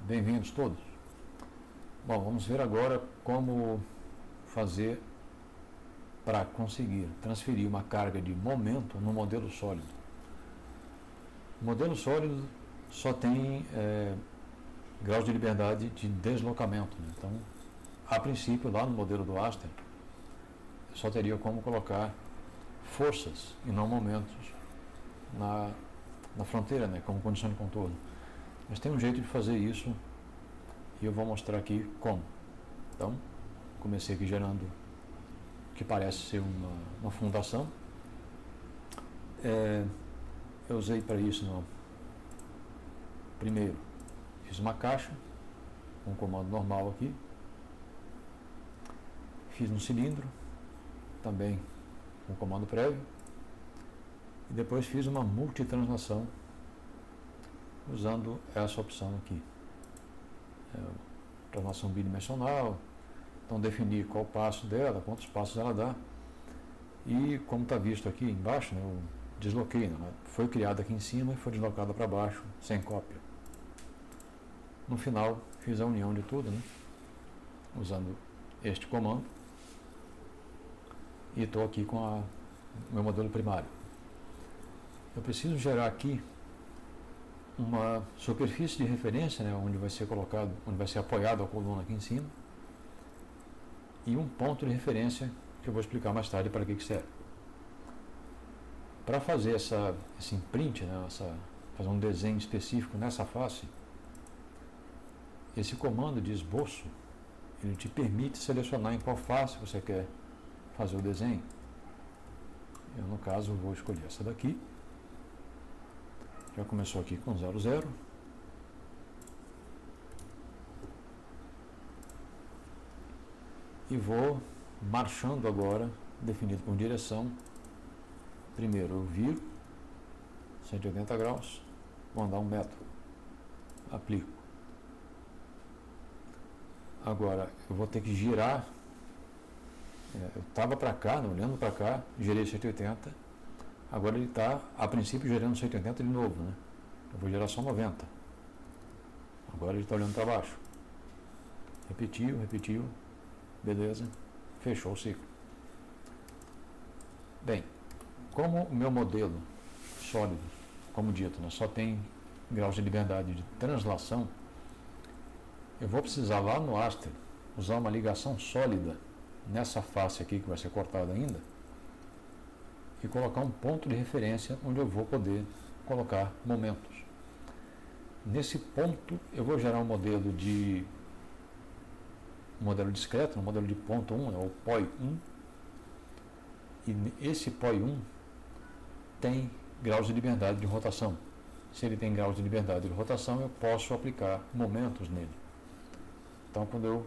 Bem-vindos todos. Bom, vamos ver agora como fazer para conseguir transferir uma carga de momento no modelo sólido. O modelo sólido só tem graus de liberdade de deslocamento, né? Então, a princípio, lá no modelo do Aster, só teria como colocar forças e não momentos na fronteira, né, como condição de contorno. Mas tem um jeito de fazer isso e eu vou mostrar aqui como. Então, comecei aqui gerando o que parece ser uma fundação. Eu usei para isso, primeiro, fiz uma caixa, um comando normal aqui. Fiz um cilindro, também um comando prévio. E depois fiz uma multitranslação usando essa opção aqui. Translação bidimensional. Então defini qual passo dela, quantos passos ela dá. E como está visto aqui embaixo, né, eu desloquei, né, foi criada aqui em cima e foi deslocada para baixo, sem cópia. No final fiz a união de tudo, né, usando este comando. E estou aqui com o meu modelo primário. Eu preciso gerar aqui uma superfície de referência, né, onde vai ser colocado, onde vai ser apoiada a coluna aqui em cima, e um ponto de referência que eu vou explicar mais tarde para que serve. Para fazer esse imprint, né, fazer um desenho específico nessa face, esse comando de esboço, ele te permite selecionar em qual face você quer fazer o desenho. Eu, no caso, vou escolher essa daqui. Já começou aqui com 00. E vou marchando agora, definido por direção. Primeiro eu viro 180 graus, vou andar 1 metro. Aplico. Agora eu vou ter que girar. Eu estava para cá, olhando para cá, girei 180. Agora ele está, a princípio, gerando 180 de novo, né? Eu vou gerar só 90. Agora ele está olhando para baixo. Repetiu, beleza, fechou o ciclo. Bem, como o meu modelo sólido, como dito, né, só tem graus de liberdade de translação, eu vou precisar lá no Aster usar uma ligação sólida nessa face aqui que vai ser cortada ainda, e colocar um ponto de referência onde eu vou poder colocar momentos. Nesse ponto eu vou gerar um modelo discreto, um modelo de ponto 1, o POI 1, e esse POI 1 tem graus de liberdade de rotação. Se ele tem graus de liberdade de rotação, eu posso aplicar momentos nele. Então, quando eu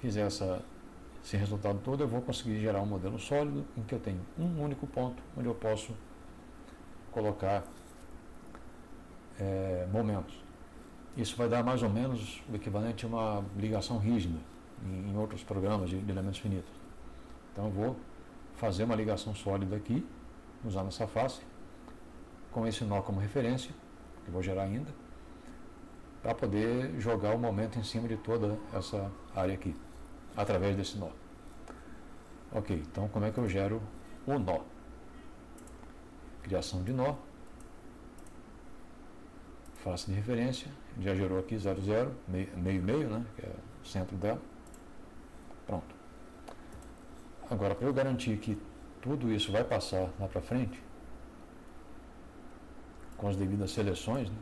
fizer esse resultado todo, eu vou conseguir gerar um modelo sólido em que eu tenho um único ponto onde eu posso colocar momentos. Isso vai dar mais ou menos o equivalente a uma ligação rígida em outros programas de elementos finitos. Então eu vou fazer uma ligação sólida aqui, usando essa face, com esse nó como referência, que eu vou gerar ainda, para poder jogar o momento em cima de toda essa área aqui, através desse nó. Ok, então como é que eu gero o nó? Criação de nó, face de referência, já gerou aqui 00, meio, né, que é o centro dela. Pronto. Agora, para eu garantir que tudo isso vai passar lá para frente, com as devidas seleções, né,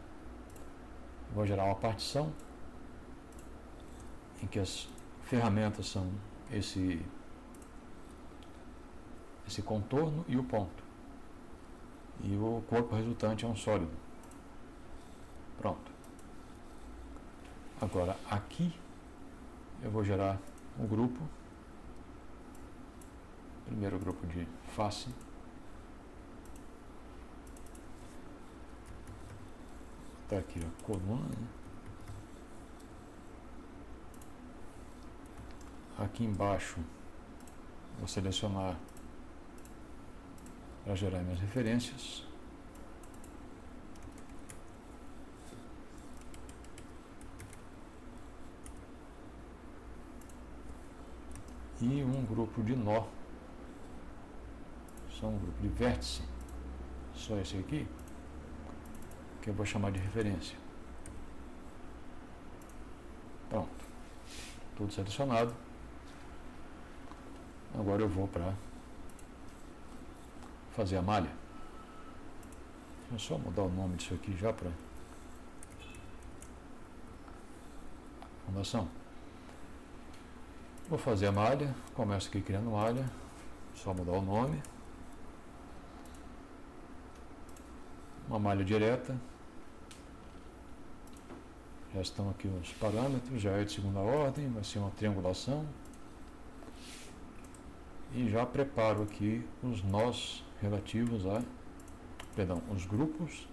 vou gerar uma partição em que as ferramentas são esse contorno e o ponto. E o corpo resultante é um sólido. Pronto. Agora, aqui eu vou gerar um grupo. Primeiro grupo de face. Tá aqui a coluna, né? Aqui embaixo vou selecionar para gerar minhas referências. e um grupo de nó, só um grupo de vértice, só esse aqui, que eu vou chamar de referência. Pronto, tudo selecionado. Agora eu vou para fazer a malha. Deixa eu só mudar o nome disso aqui já para fundação. Vou fazer a malha, começo aqui criando malha, só mudar o nome. Uma malha direta. Já estão aqui os parâmetros, já é de segunda ordem, vai ser uma triangulação. E já preparo aqui os nós relativos a, os grupos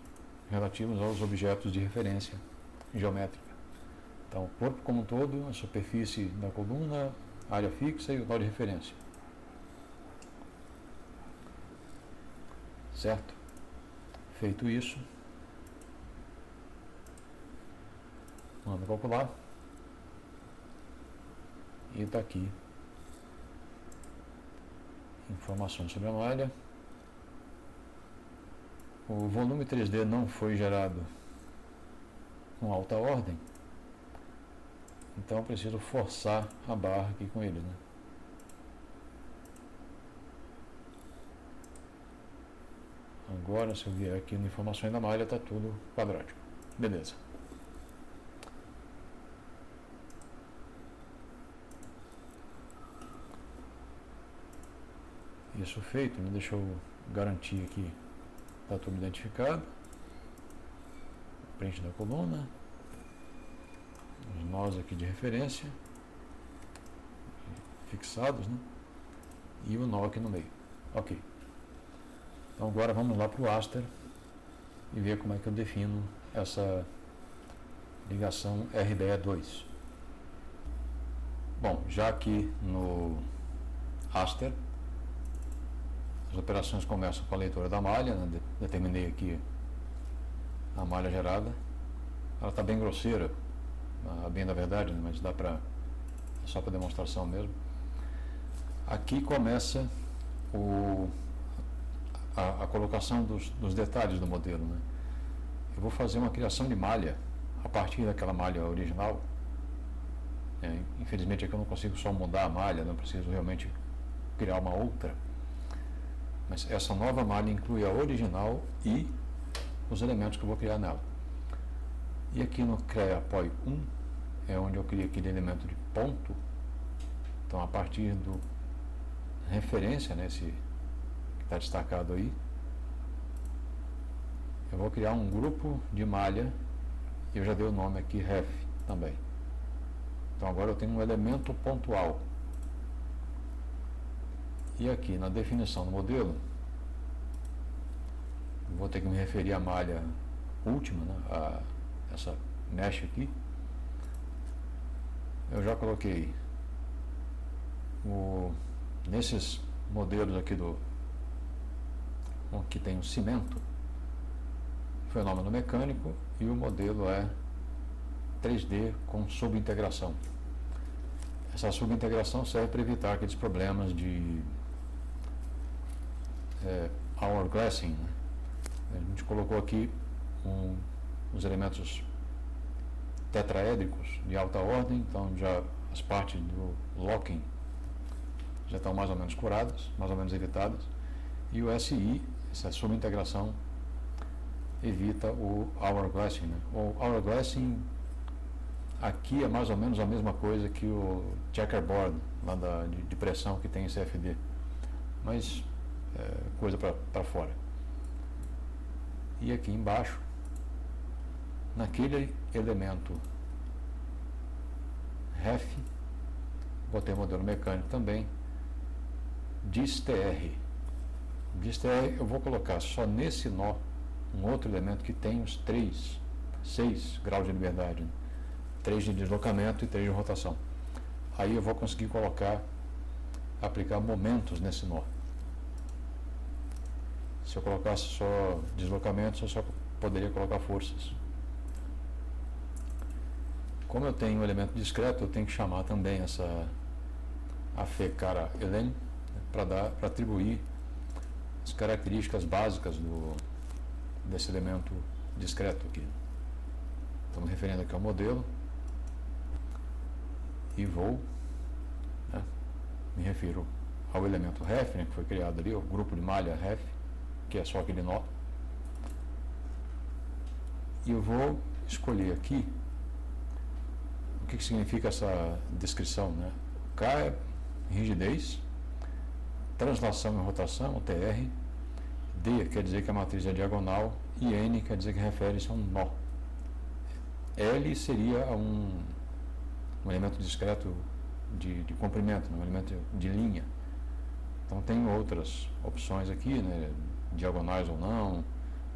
relativos aos objetos de referência geométrica. Então, o corpo como um todo, a superfície da coluna, a área fixa e o nó de referência. Certo? Feito isso, mando calcular. E está aqui informações sobre a malha. O volume 3D não foi gerado com alta ordem, então eu preciso forçar a barra aqui com ele, né? Agora, se eu vier aqui na informações da malha, está tudo quadrático. Beleza. Isso feito, né? Deixa eu garantir aqui. Está tudo identificado. Print da coluna. Os nós aqui de referência. Fixados, né? E o nó aqui no meio. Ok. Então agora vamos lá para o Aster e ver como é que eu defino essa ligação RBE2. Bom, já aqui no Aster, as operações começam com a leitura da malha, né? Determinei aqui a malha gerada. Ela está bem grosseira, bem da verdade, né? Mas dá para, só para demonstração mesmo. Aqui começa a colocação dos detalhes do modelo, né? Eu vou fazer uma criação de malha a partir daquela malha original. Infelizmente aqui eu não consigo só mudar a malha, não preciso realmente criar uma outra. Mas essa nova malha inclui a original e os elementos que eu vou criar nela. E aqui no CREA POI 1 é onde eu crio aquele elemento de ponto. Então a partir do referência, né, esse que está destacado aí, eu vou criar um grupo de malha e eu já dei o nome aqui ref também. Então agora eu tenho um elemento pontual. E aqui na definição do modelo, vou ter que me referir à malha última, né, a essa mesh aqui. Eu já coloquei nesses modelos aqui que tem o cimento, fenômeno mecânico, e o modelo é 3D com subintegração. Essa subintegração serve para evitar aqueles problemas de hourglassing, né? A gente colocou aqui os elementos tetraédricos de alta ordem, então já as partes do locking já estão mais ou menos curadas, mais ou menos evitadas, e o SI, essa subintegração, evita o hourglassing, né? O hourglassing aqui é mais ou menos a mesma coisa que o checkerboard lá de pressão que tem em CFD, mas coisa para fora. E aqui embaixo, naquele elemento ref, botei o modelo mecânico também, distr. Distr eu vou colocar só nesse nó um outro elemento que tem os 6 graus de liberdade, né? 3 de deslocamento e 3 de rotação. Aí eu vou conseguir aplicar momentos nesse nó. Se eu colocasse só deslocamentos, eu só poderia colocar forças. Como eu tenho um elemento discreto, eu tenho que chamar também a Fê cara Elen, para atribuir as características básicas desse elemento discreto aqui. Estamos referindo aqui ao modelo e vou, né, me refiro ao elemento ref, né, que foi criado ali, o grupo de malha ref, que é só aquele nó. E eu vou escolher aqui o que significa essa descrição, né? K é rigidez, translação e rotação, TR, D quer dizer que a matriz é diagonal e N quer dizer que refere-se a um nó. L seria um elemento discreto de comprimento, um elemento de linha. Então tem outras opções aqui, né? Diagonais ou não,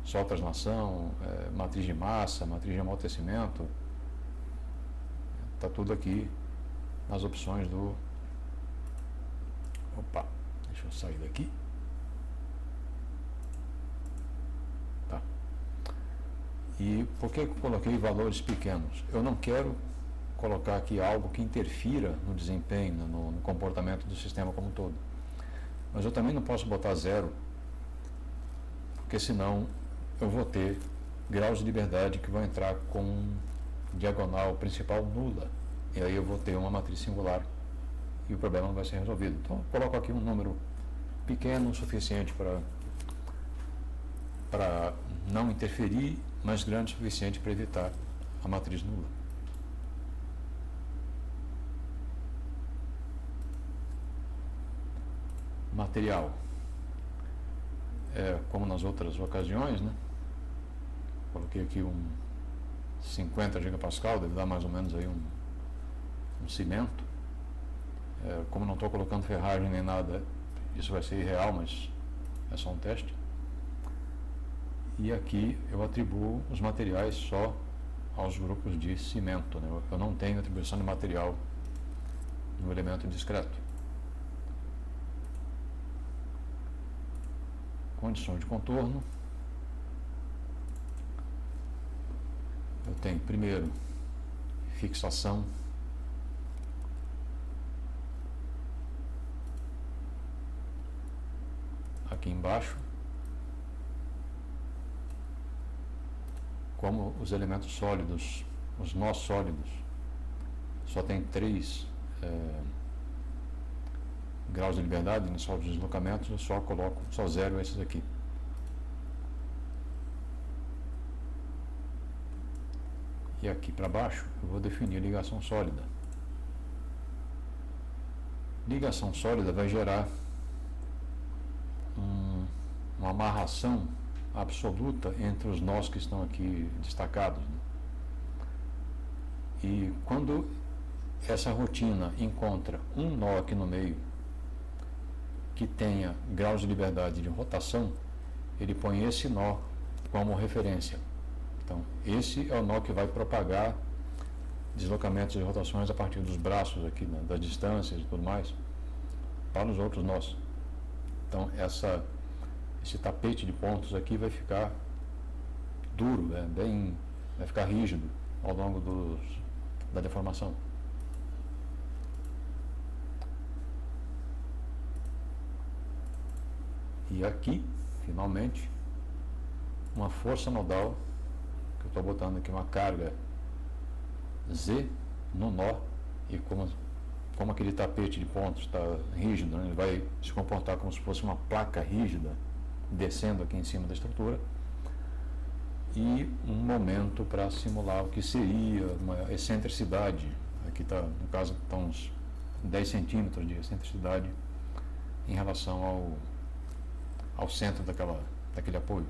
só translação, matriz de massa, matriz de amortecimento. Está tudo aqui nas opções do... Opa, deixa eu sair daqui. Tá. E por que eu coloquei valores pequenos? Eu não quero colocar aqui algo que interfira no desempenho, no comportamento do sistema como um todo. Mas eu também não posso botar 0, porque senão eu vou ter graus de liberdade que vão entrar com diagonal principal nula. E aí eu vou ter uma matriz singular e o problema não vai ser resolvido. Então eu coloco aqui um número pequeno o suficiente para não interferir, mas grande o suficiente para evitar a matriz nula. Material. Como nas outras ocasiões, né? Coloquei aqui um 50 gigapascal, deve dar mais ou menos aí um cimento. Como não estou colocando ferragem nem nada, isso vai ser irreal, mas é só um teste. E aqui eu atribuo os materiais só aos grupos de cimento, né? Eu não tenho atribuição de material no elemento discreto. Condições de contorno. Eu tenho primeiro fixação, aqui embaixo, como os elementos sólidos, os nós sólidos, só tem 3 graus de liberdade, né, só os deslocamentos, eu só coloco, só zero esses aqui. E aqui para baixo eu vou definir ligação sólida. Ligação sólida vai gerar uma amarração absoluta entre os nós que estão aqui destacados, né? E quando essa rotina encontra um nó aqui no meio que tenha graus de liberdade de rotação, ele põe esse nó como referência. Então, esse é o nó que vai propagar deslocamentos e rotações a partir dos braços aqui, né, das distâncias e tudo mais, para os outros nós. Então, esse tapete de pontos aqui vai ficar duro, né, vai ficar rígido ao longo da deformação. E aqui, finalmente, uma força nodal, que eu estou botando aqui uma carga Z no nó, e como aquele tapete de pontos está rígido, né, ele vai se comportar como se fosse uma placa rígida descendo aqui em cima da estrutura, e um momento para simular o que seria uma excentricidade. Aqui está, no caso, estão uns 10 centímetros de excentricidade em relação ao centro daquele apoio.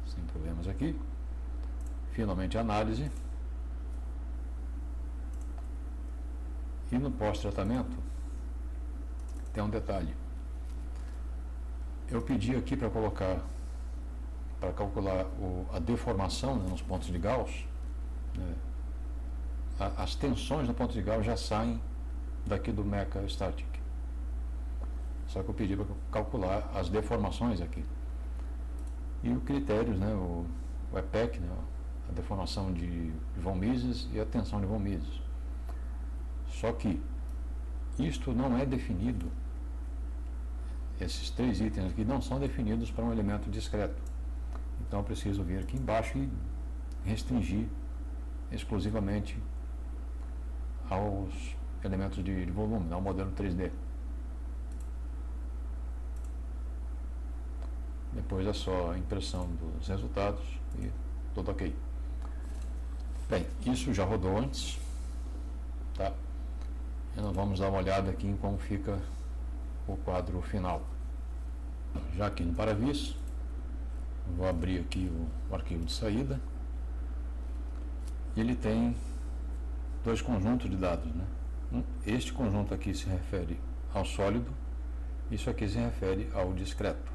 Sem problemas aqui. Finalmente a análise. E no pós-tratamento tem um detalhe. Eu pedi aqui para calcular a deformação, né, nos pontos de Gauss, né, as tensões no ponto de Gauss já saem daqui do Mecha Static. Só que eu pedi para calcular as deformações aqui. E os critérios, né, o EPEC, né, a deformação de von Mises e a tensão de von Mises. Só que isto não é definido, esses 3 itens aqui não são definidos para um elemento discreto. Então eu preciso vir aqui embaixo e restringir exclusivamente aos elementos de volume, ao modelo 3D. Depois é só a impressão dos resultados e tudo ok. Bem, isso já rodou antes, tá? E nós vamos dar uma olhada aqui em como fica o quadro final. Já aqui no Paravis, vou abrir aqui o arquivo de saída. Ele tem 2 conjuntos de dados, né? Este conjunto aqui se refere ao sólido, isso aqui se refere ao discreto.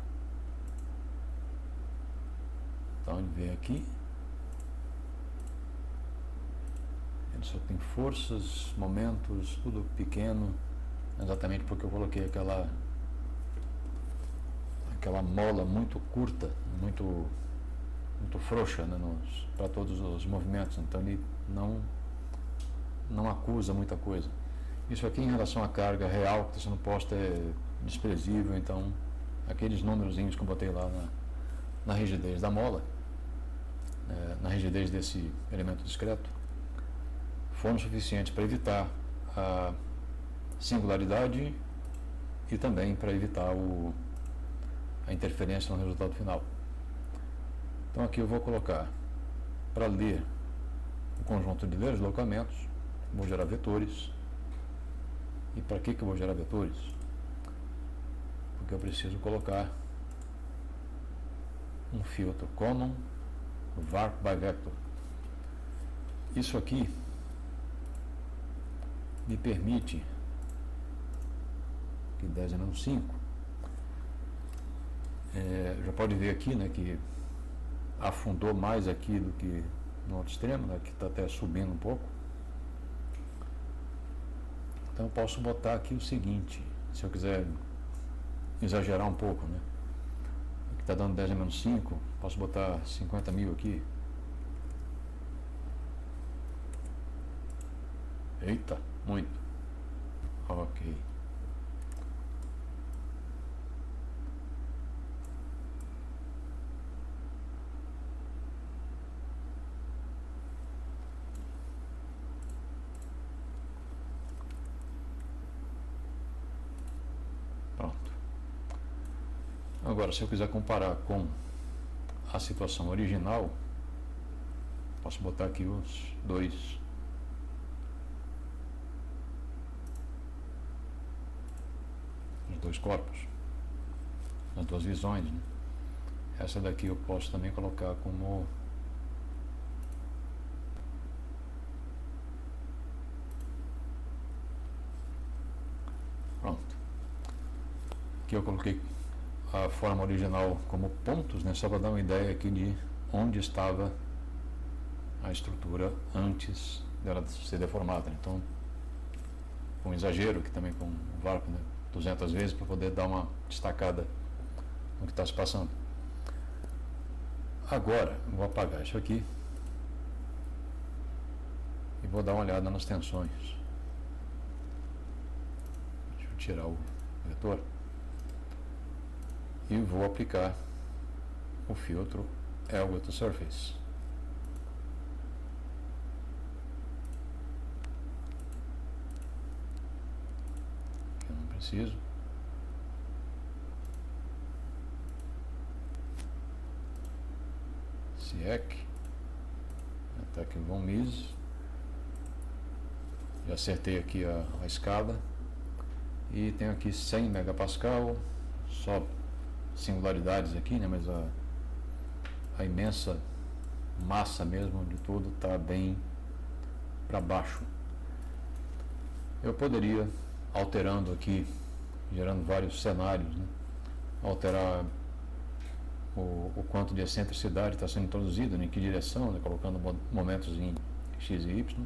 Então ele vem aqui, ele só tem forças, momentos, tudo pequeno, exatamente porque eu coloquei aquela mola muito curta, muito frouxa, né, para todos os movimentos, então ele não acusa muita coisa. Isso aqui em relação à carga real que está sendo posta é desprezível, então aqueles númerozinhos que eu botei lá na rigidez da mola, na rigidez desse elemento discreto, foram suficientes para evitar a singularidade e também para evitar a interferência no resultado final. Então aqui eu vou colocar, para ler o conjunto de deslocamentos, vou gerar vetores. E para que eu vou gerar vetores? Porque eu preciso colocar um filtro common varp by vector. Isso aqui me permite que 10 a menos 5, já pode ver aqui, né, que afundou mais aqui do que no outro extremo, né, que está até subindo um pouco. Então eu posso botar aqui o seguinte, se eu quiser exagerar um pouco, né? Aqui está dando 10 a menos 5, posso botar 50.000 aqui. Eita, muito. Ok. Agora, se eu quiser comparar com a situação original, posso botar aqui os dois corpos, as 2 visões, né? Essa daqui eu posso também colocar como pronto. Aqui eu coloquei a forma original como pontos, né, só para dar uma ideia aqui de onde estava a estrutura antes dela ser deformada. Então, com exagero, que também com o varp, né, 200 vezes, para poder dar uma destacada no que está se passando. Agora, eu vou apagar isso aqui e vou dar uma olhada nas tensões. Deixa eu tirar o vetor. E vou aplicar o filtro Elgato to Surface. Eu não preciso. SIEC, Attack von Mises. Já acertei aqui a escada. E tenho aqui 100 megapascal, só singularidades aqui, né, mas a imensa massa mesmo de tudo está bem para baixo. Eu poderia, alterando aqui, gerando vários cenários, né, alterar o quanto de excentricidade está sendo introduzido, né, em que direção, né, colocando momentos em x e y,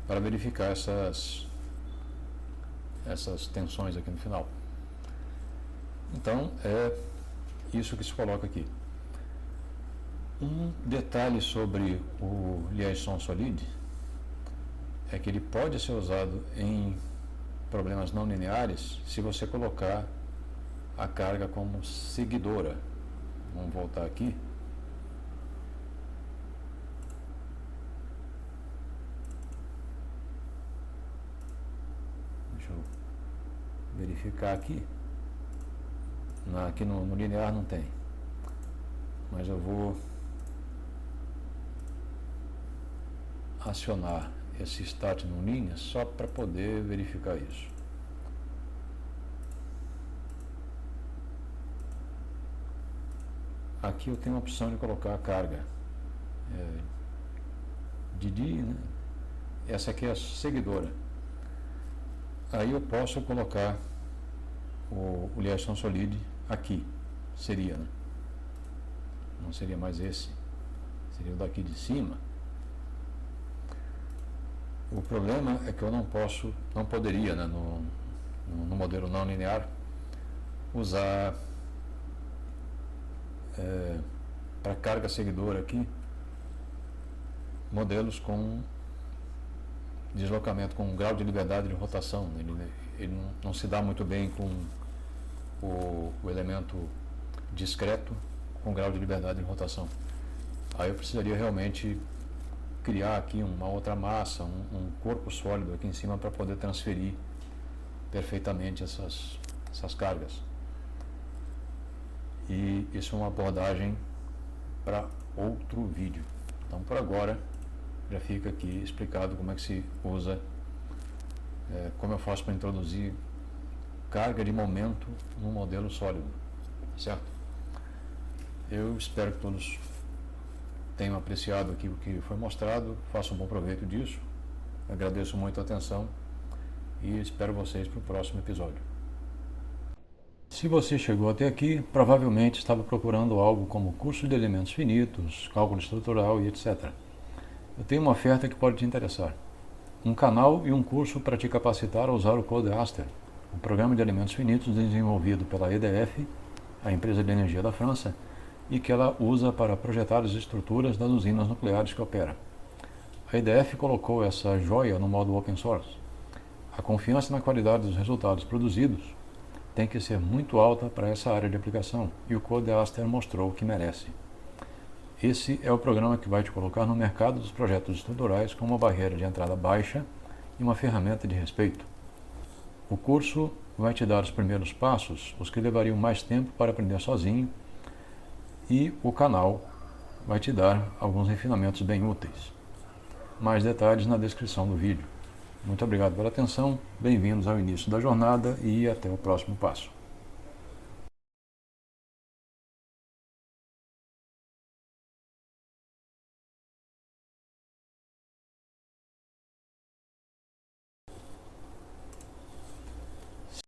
para verificar essas tensões aqui no final. Então, é isso que se coloca aqui. Um detalhe sobre o liaison solide é que ele pode ser usado em problemas não lineares se você colocar a carga como seguidora. Vamos voltar aqui. Deixa eu verificar aqui. Aqui no linear não tem, mas eu vou acionar esse start no linha só para poder verificar isso. Aqui eu tenho a opção de colocar a carga DD, né? Essa aqui é a seguidora. Aí eu posso colocar o liaison solide aqui, seria, né? Não seria mais esse, seria o daqui de cima. O problema é que eu não poderia, né, no modelo não linear, usar para carga seguidora aqui modelos com deslocamento, com grau de liberdade de rotação. Ele não se dá muito bem com o elemento discreto com grau de liberdade de rotação. Aí eu precisaria realmente criar aqui uma outra massa, um corpo sólido aqui em cima para poder transferir perfeitamente essas cargas. E isso é uma abordagem para outro vídeo. Então, por agora, já fica aqui explicado como é que se usa, como eu faço para introduzir carga de momento no modelo sólido, certo? Eu espero que todos tenham apreciado aqui o que foi mostrado, façam um bom proveito disso. Agradeço muito a atenção e espero vocês para o próximo episódio. Se você chegou até aqui, provavelmente estava procurando algo como curso de elementos finitos, cálculo estrutural e etc. Eu tenho uma oferta que pode te interessar. Um canal e um curso para te capacitar a usar o Codeaster, um programa de elementos finitos desenvolvido pela EDF, a empresa de energia da França, e que ela usa para projetar as estruturas das usinas nucleares que opera. A EDF colocou essa joia no modo open source. A confiança na qualidade dos resultados produzidos tem que ser muito alta para essa área de aplicação, e o Codeaster mostrou que merece. Esse é o programa que vai te colocar no mercado dos projetos estruturais com uma barreira de entrada baixa e uma ferramenta de respeito. O curso vai te dar os primeiros passos, os que levariam mais tempo para aprender sozinho, e o canal vai te dar alguns refinamentos bem úteis. Mais detalhes na descrição do vídeo. Muito obrigado pela atenção, bem-vindos ao início da jornada e até o próximo passo.